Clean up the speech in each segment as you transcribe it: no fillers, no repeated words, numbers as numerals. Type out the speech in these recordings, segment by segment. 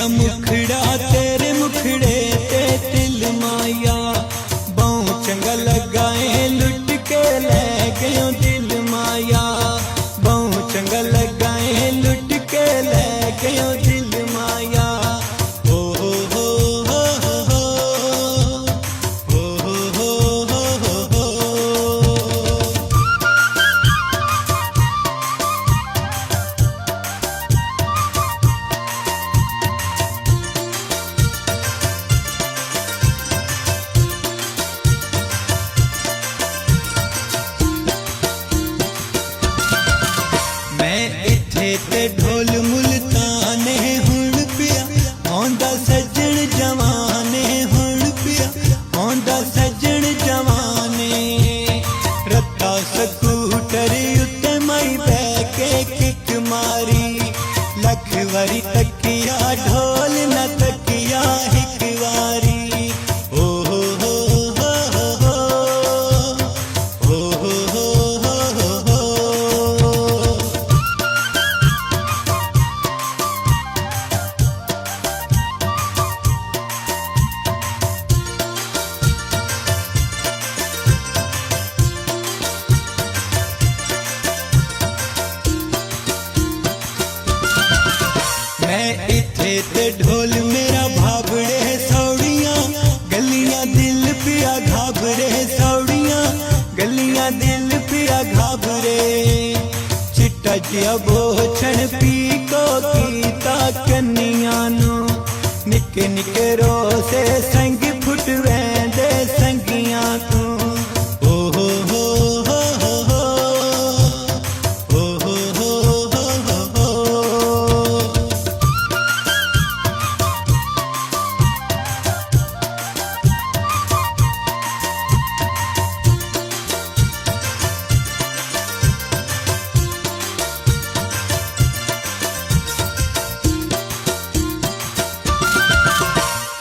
या मुखड़ा तेरे मुखड़े ते तिल माया बहु चंगा लगाए लुट के ले गयो दिल माया बहु चंगा लगाए लुट के ले गयो दिल माया ओ हो हो हो हो हो हो हो हो। मैं इत्थे ते ढोल मुल्ताने हुण पिया आंदा सजण जवाने हुण पिया आंदा सजण जवाने रत्ता स्कूटर उत्ते मई बह के किक मारी लख वारी तकिया ढोल न तकिया हिक वारी ओ हो हो हो हो हो हो हो हो हो। मैं इत्थे ते ढोल मेरा भाबड़े सौड़ियां गलियां दिल पिया घाबरे सौड़ियां गलियां दिल पिया घाबरे चिट्टा जिया बोछण पी को कीता कन्नियां नु निके निके रोसे संग फुट वेंदे संगियां तू ओ हो हो हो हो हो हो हो हो हो।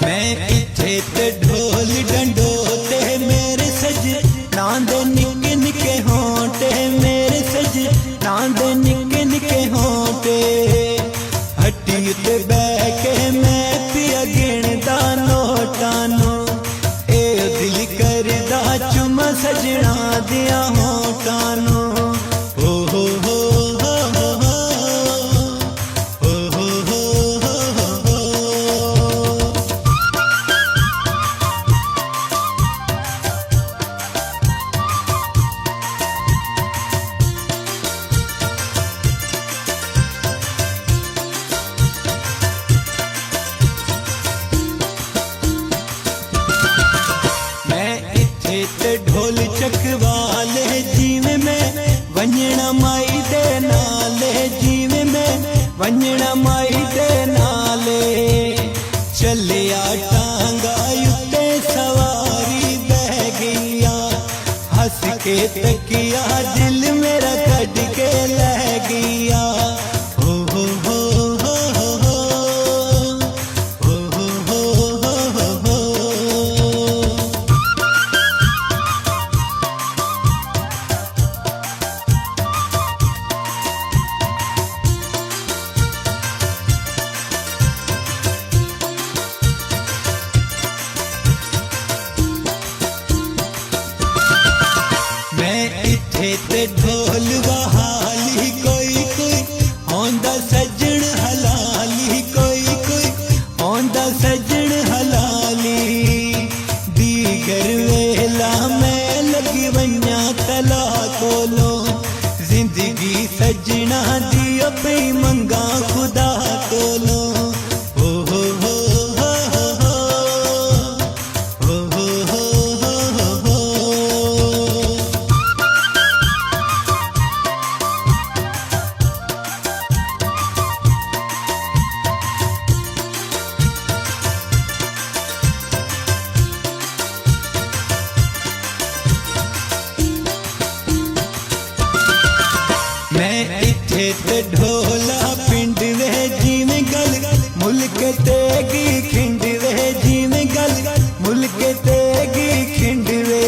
मैं इत्थे ते ढोल डंडोते मेरे सज नांदे निके निके होंटे मेरे सज नांदे निके निके होंटे हट्टी ते बह के मैं पिया गिणदा नोटां नु ए दिल करदा चुमा सजना दिया होंटां नु ओ हो हो हो हो हो हो हो हो हो। मैं इत्थे ते ढोल चकवाले जीवे में वंजणा माई दे नाले जीवे में वंजणा माई दे नाले चलिया टांगा उत्ते सवारी बह गईया हंस के तकिया दिल मेरा कट के लह गईया हो हो हो हो हो हो हो हो हो हो। मैं इत्थे ते ढोल बहाली कोई कोई आंदा सजण हलाली कोई कोई आंदा सजण हलाली दीगर वेला मैं लगी वन्या तला कोलो जिंदगी सजना दी पई मंगा खुदा कोलो ओ हो हो हो हो हो हो हो हो हो। मैं इत्थे ते ढोला पिंड वे जीवें गल मुल्क तेगी खिंड वे जीवें गल मुल्क तेगी खिंड वे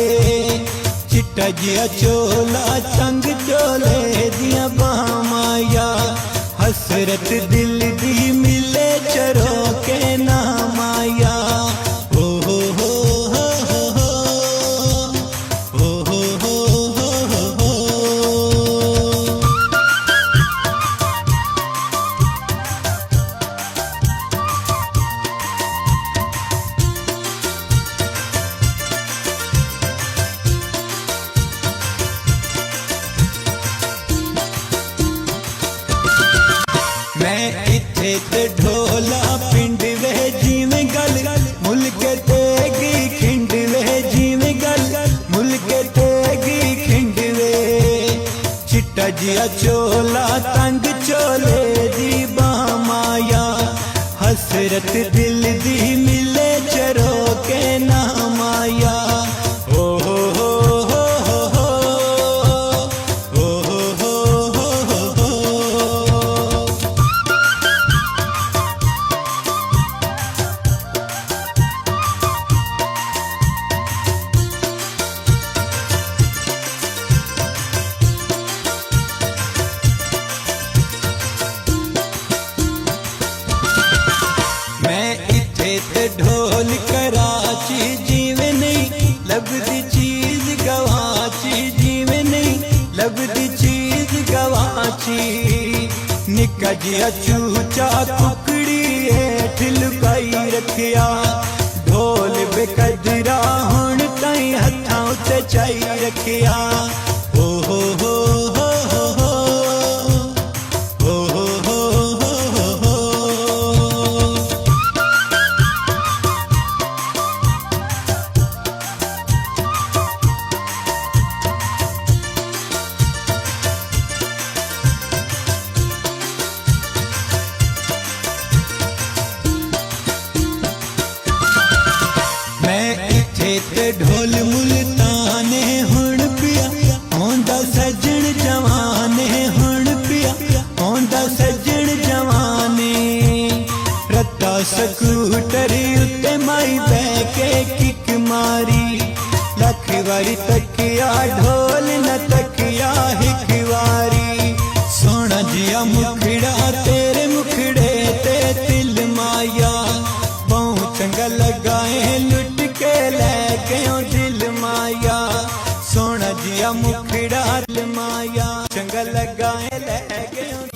चिट्टा जिया चोला चंग चोले दिया बामाया हसरत दिल दी मिले चरो के ते ढोला पिंड वे जिवें गल मुल्क तेगी खिंड वे जिवें गल मुल्क तेगी खिंड वे चिट्टा जिया चोला तंग चोले दी बामाया हसरत दिल दी मिले चरो के ना माया ओ हो हो हो हो ओ हो हो हो मैं इथे ते ढोल कराची जिवें नहीं लगदी चीज गवाची जिवें नहीं लगदी चीज गवाची निक्का जिहा चूचा कुकड़ी हेठ लुकाई रखिया ढोल बेकदरा हुण ताईं हत्थां उत्ते चाई रखिया ओ हो हो हो हो हो ओ हो हो हो हो मैं इथे ते ढोल मुल्ताने हुण पिया आंदा सजण जवाने हुण पिया आंदा सजण जवाने रत्ता स्कूटर उत्ते माई बह के किक मारी लख वारी तकिया ढोल न तकिया हिक वारी सोना जिया मुखड़ा तेरे मुखड़े ते तिल माया बहु चंगा लगाए लुट के लैके दिल माया सोना जिया मुखड़ा दिल माया चंगा लगाए लैके